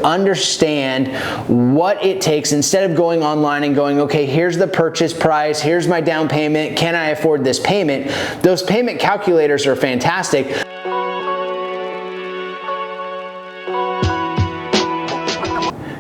understand what it takes instead of going online and going, okay, here's the purchase price, here's my down payment, can I afford this payment? Those payment calculators are fantastic.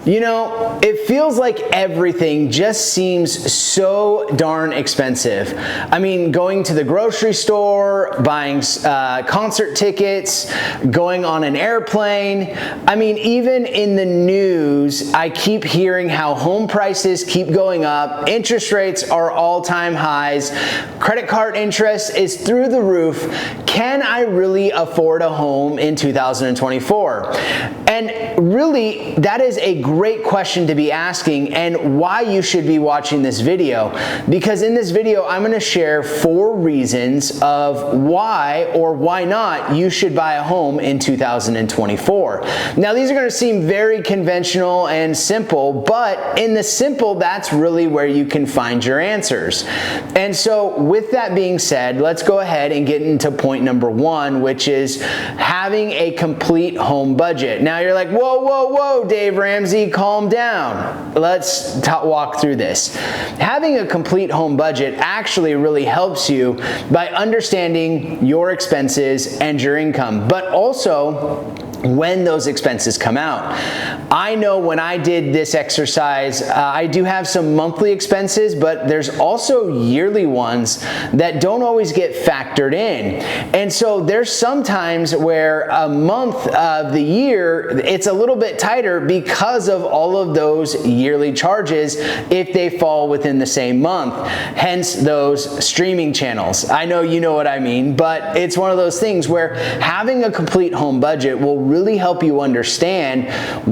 You know, it feels like everything just seems so darn expensive. I mean, going to the grocery store, buying concert tickets, going on an airplane. I mean, even in the news, I keep hearing how home prices keep going up, interest rates are all-time highs, credit card interest is through the roof. Can I really afford a home in 2024? And really, that is a great question to be asking, and why you should be watching this video. Because in this video, I'm going to share 4 reasons of why or why not you should buy a home in 2024. Now, these are going to seem very conventional and simple, but in the simple, that's really where you can find your answers. And so with that being said, let's go ahead and get into point number 1, which is having a complete home budget. Now, you're like, whoa, whoa, whoa, Dave Ramsey, calm down. Let's walk through this. Having a complete home budget actually really helps you by understanding your expenses and your income, but also when those expenses come out. I know when I did this exercise, I do have some monthly expenses, but there's also yearly ones that don't always get factored in. And so there's some times where a month of the year, it's a little bit tighter because of all of those yearly charges if they fall within the same month. Hence those streaming channels. I know you know what I mean, but it's one of those things where having a complete home budget will really help you understand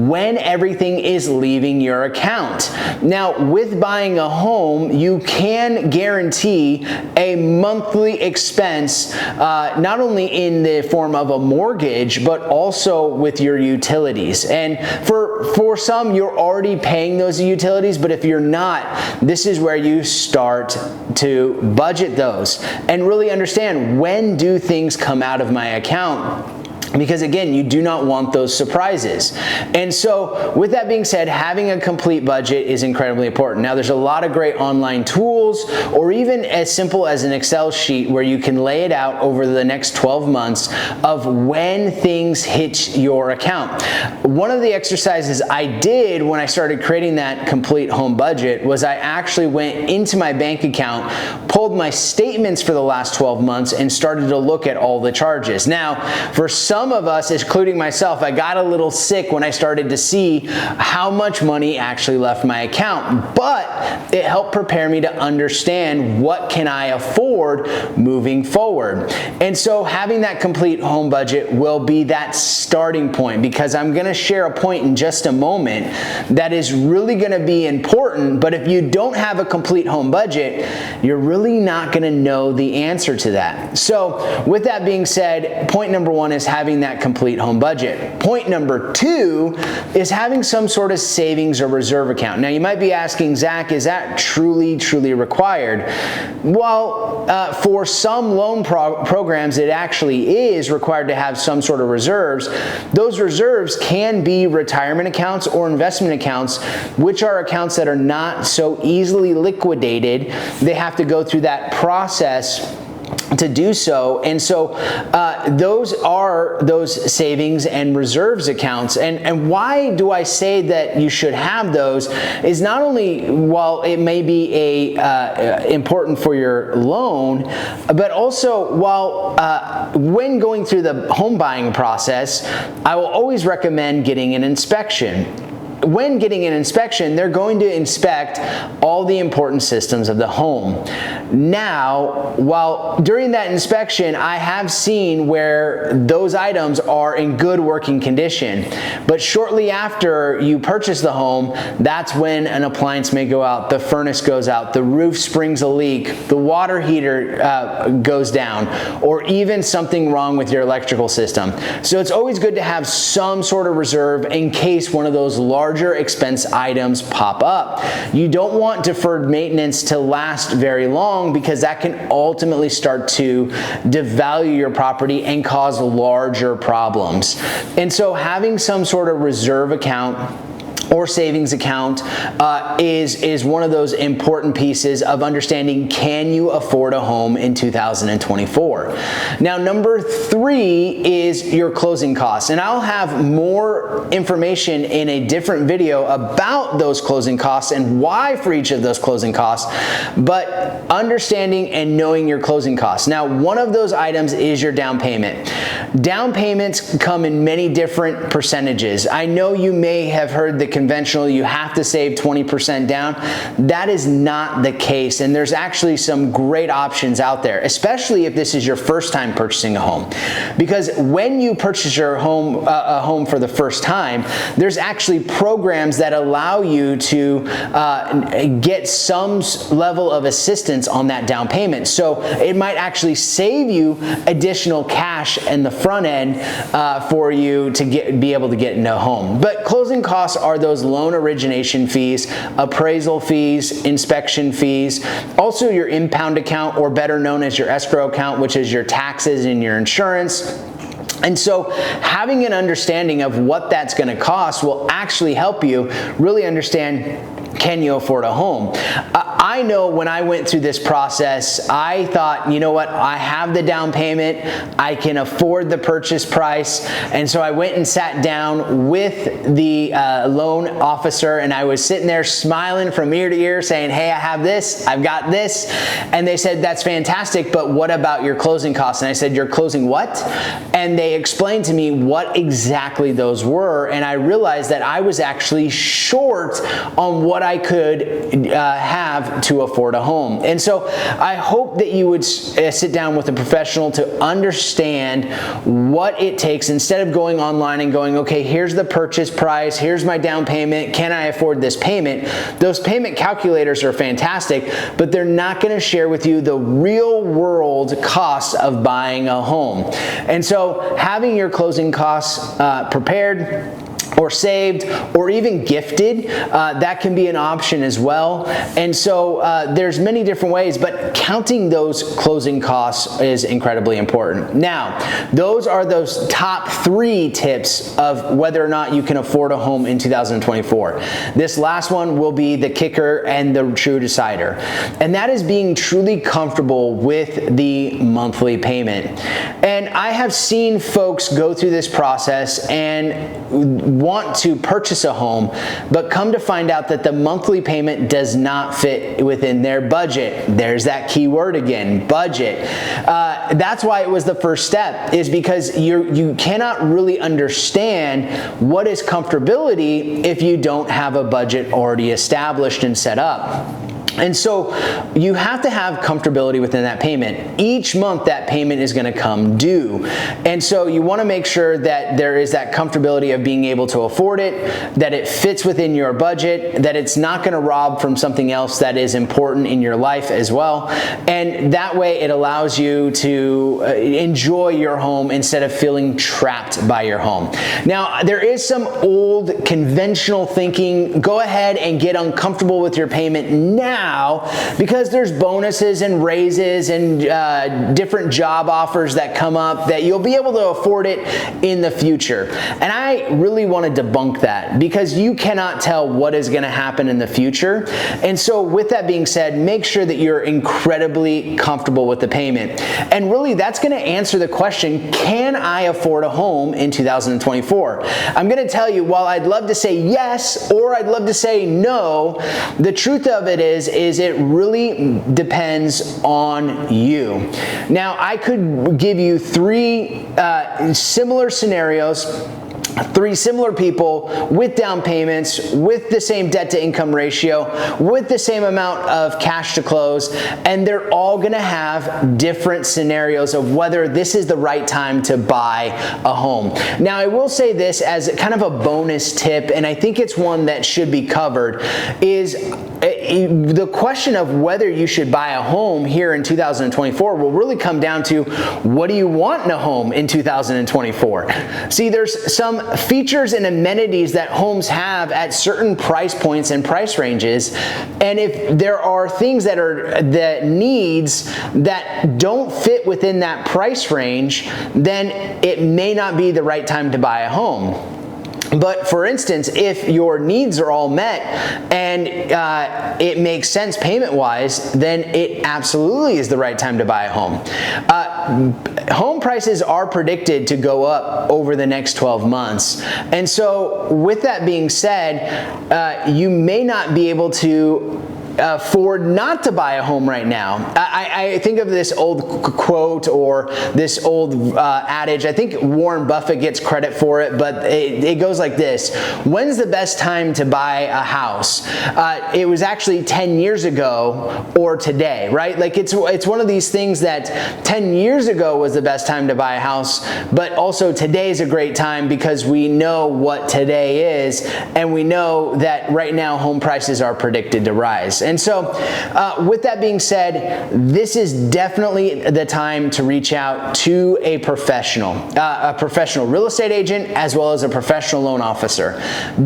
when everything is leaving your account. Now, with buying a home, you can guarantee a monthly expense, not only in the form of a mortgage, but also with your utilities. And for some, you're already paying those utilities, but if you're not, this is where you start to budget those and really understand, when do things come out of my account? Because again, you do not want those surprises. And so with that being said, having a complete budget is incredibly important. Now, there's a lot of great online tools, or even as simple as an Excel sheet where you can lay it out over the next 12 months of when things hit your account. One of the exercises I did when I started creating that complete home budget was I actually went into my bank account, pulled my statements for the last 12 months, and started to look at all the charges. Now, for some of us, including myself, I got a little sick when I started to see how much money actually left my account, but it helped prepare me to understand what can I afford moving forward. And so having that complete home budget will be that starting point, because I'm going to share a point in just a moment that is really going to be important. But if you don't have a complete home budget, you're really not going to know the answer to that. So with that being said, point number 1 is having that complete home budget. Point number 2 is having some sort of savings or reserve account. Now, you might be asking, Zach, is that truly required? Well, for some loan programs, it actually is required to have some sort of reserves. Those reserves can be retirement accounts or investment accounts, which are accounts that are not so easily liquidated. They have to go through that process to do so. And so those are those savings and reserves accounts. And why do I say that you should have those is not only, while it may be important for your loan, but also while when going through the home buying process, I will always recommend getting an inspection. When getting an inspection, they're going to inspect all the important systems of the home. Now, while during that inspection, I have seen where those items are in good working condition, but shortly after you purchase the home, that's when an appliance may go out, the furnace goes out, the roof springs a leak, the water heater goes down, or even something wrong with your electrical system. So it's always good to have some sort of reserve in case one of those large larger expense items pop up. You don't want deferred maintenance to last very long because that can ultimately start to devalue your property and cause larger problems. And so having some sort of reserve account or savings account is one of those important pieces of understanding, can you afford a home in 2024? Now, number 3 is your closing costs. And I'll have more information in a different video about those closing costs and why for each of those closing costs, but understanding and knowing your closing costs. Now, one of those items is your down payment. Down payments come in many different percentages. I know you may have heard the conventional, you have to save 20% down. That is not the case, and there's actually some great options out there, especially if this is your first time purchasing a home. Because when you purchase your home, a home for the first time, there's actually programs that allow you to get some level of assistance on that down payment. So it might actually save you additional cash in the front end for you to be able to get into a home. But closing costs are those loan origination fees, appraisal fees, inspection fees, also your impound account, or better known as your escrow account, which is your taxes and your insurance. And so having an understanding of what that's going to cost will actually help you really understand, can you afford a home? I know when I went through this process, I thought, you know what, I have the down payment, I can afford the purchase price, and so I went and sat down with the loan officer, and I was sitting there smiling from ear to ear saying, hey, I have this, I've got this, and they said, that's fantastic, but what about your closing costs? And I said, you're closing what? And they explained to me what exactly those were, and I realized that I was actually short on what I could have to afford a home. And so I hope that you would sit down with a professional to understand what it takes, instead of going online and going, okay, here's the purchase price, here's my down payment, can I afford this payment? Those payment calculators are fantastic, but they're not going to share with you the real world costs of buying a home. And so having your closing costs prepared, or saved, or even gifted, that can be an option as well. And so there's many different ways, but counting those closing costs is incredibly important. Now, those are those top 3 tips of whether or not you can afford a home in 2024. This last one will be the kicker and the true decider, and that is being truly comfortable with the monthly payment. And I have seen folks go through this process and want to purchase a home, but come to find out that the monthly payment does not fit within their budget. There's that key word again, budget. That's why it was the first step, is because you cannot really understand what is comfortability if you don't have a budget already established and set up. And so you have to have comfortability within that payment. Each month that payment is going to come due. And so you want to make sure that there is that comfortability of being able to afford it, that it fits within your budget, that it's not going to rob from something else that is important in your life as well. And that way it allows you to enjoy your home instead of feeling trapped by your home. Now, there is some old conventional thinking. Go ahead and get uncomfortable with your payment now, because there's bonuses and raises and different job offers that come up that you'll be able to afford it in the future. And I really want to debunk that, because you cannot tell what is going to happen in the future. And so with that being said, make sure that you're incredibly comfortable with the payment. And really that's going to answer the question, can I afford a home in 2024? I'm going to tell you, while I'd love to say yes, or I'd love to say no, the truth of it is it really depends on you. Now, I could give you 3 similar scenarios, 3 similar people with down payments, with the same debt to income ratio, with the same amount of cash to close, and they're all gonna have different scenarios of whether this is the right time to buy a home. Now, I will say this as kind of a bonus tip, and I think it's one that should be covered, is the question of whether you should buy a home here in 2024 will really come down to, what do you want in a home in 2024? See, there's some some features and amenities that homes have at certain price points and price ranges. And if there are things that are the needs that don't fit within that price range, then it may not be the right time to buy a home. But for instance, if your needs are all met and it makes sense payment-wise, then it absolutely is the right time to buy a home. Home prices are predicted to go up over the next 12 months. And so with that being said, you may not be able to afford not to buy a home right now. I think of this old quote or this old adage. I think Warren Buffett gets credit for it, but it goes like this: when's the best time to buy a house? It was actually 10 years ago or today, right? Like it's one of these things that 10 years ago was the best time to buy a house, but also today is a great time because we know what today is, and we know that right now home prices are predicted to rise. And so with that being said, this is definitely the time to reach out to a professional real estate agent as well as a professional loan officer.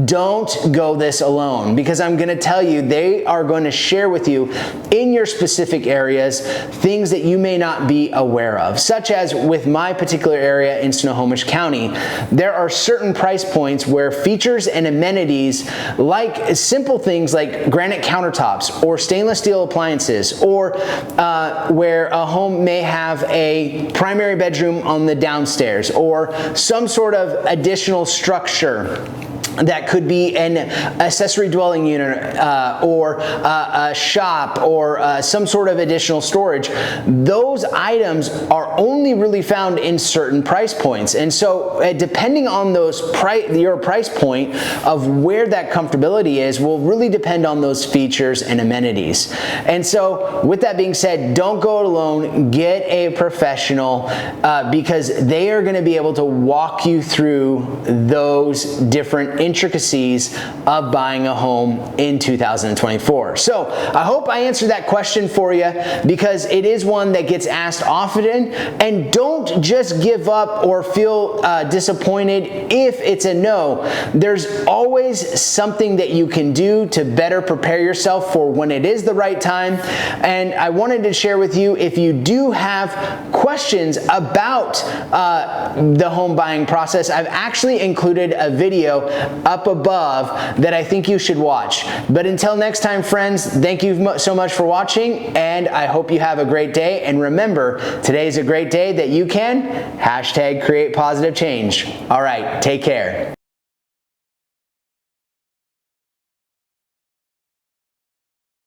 Don't go this alone, because I'm going to tell you, they are going to share with you in your specific areas things that you may not be aware of, such as with my particular area in Snohomish County, there are certain price points where features and amenities like simple things like granite countertops or stainless steel appliances, or where a home may have a primary bedroom on the downstairs or some sort of additional structure that could be an accessory dwelling unit or a shop or some sort of additional storage. Those items are only really found in certain price points. And so depending on your price point of where that comfortability is will really depend on those features and amenities. And so with that being said, don't go it alone. Get a professional because they are going to be able to walk you through those different intricacies of buying a home in 2024. So I hope I answered that question for you, because it is one that gets asked often. And don't just give up or feel disappointed if it's a no. There's always something that you can do to better prepare yourself for when it is the right time. And I wanted to share with you, if you do have questions about the home buying process, I've actually included a video up above that I think you should watch. But until next time, friends, thank you so much for watching, and I hope you have a great day. And remember, today's a great day that you can #create positive change. All right, take care.